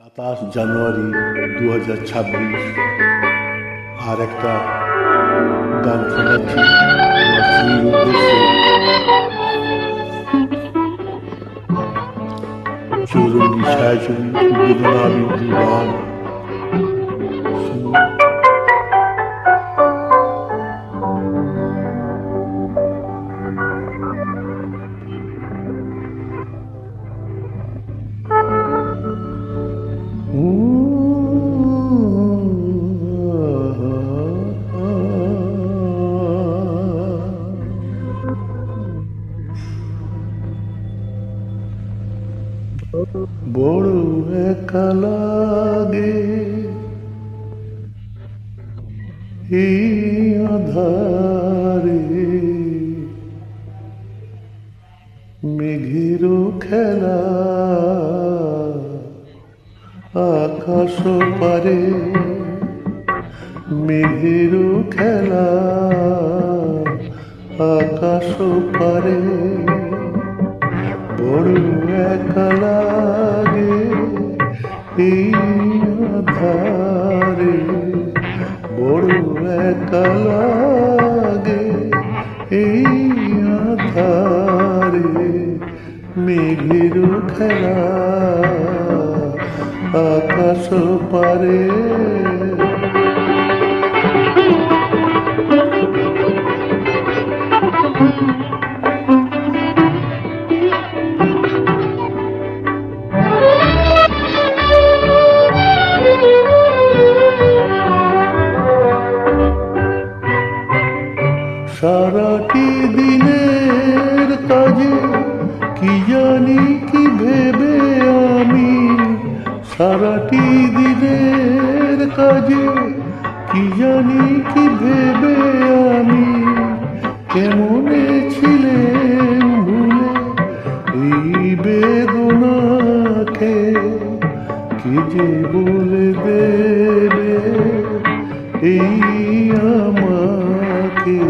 27 জানুয়ারি 2026 আর একটা গান শোনাচ্ছি আমার স্ত্রীর উদ্দেশ্যে। চৌরঙ্গি ছায়াছবি বেদনা বিন্দু গান বড় একা লাগে এই আধারে, মেঘেরও খেলা আকাশ পারে, মেঘেরও খেলা আকাশ পারে। বড় একা লাগে এই আধারে, বড় একা লাগে এই আধারে, মেঘেরও খেলা আকাশ পারে। সারাটি দিনের কাজে কি জানি কি ভেবে আমি, সারাটি দিনের কাজে কি জানি কি ভেবে আমি, কেমনে ছিলেন ভুলে এই বেদনাকে, কি যে বলে দেবে এই আমাকে,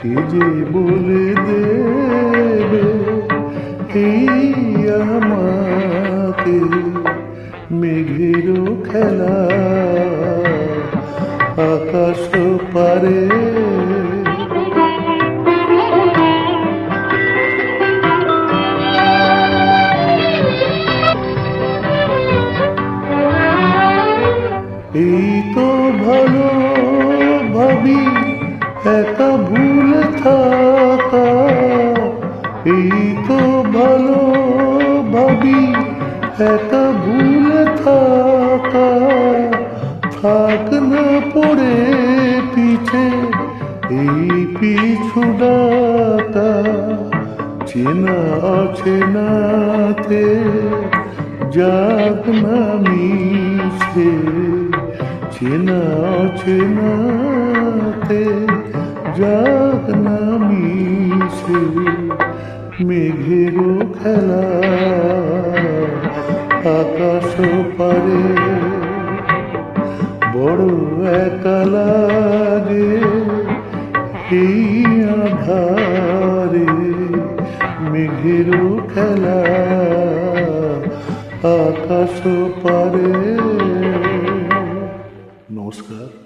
কি যে বলে দেবে এই আমাকে। মেঘেরও খেলা আকাশ পারে, এই তো ভালো ভাবি একা ভুলে থাকা, এই তো ভালো ভাবি একা ভুলে থাকা, থাক না পড়ে পিছে এই পিছু ডাকা, চেনা অচেনাতে যাক না মিশে, চেনা অচেনাতে যাক না মিশে। মেঘেরও খেলা আকাশ পারে, বড় একা লাগে এই আধারে, মেঘেরও খেলা আকাশ পারে। নমস্কার।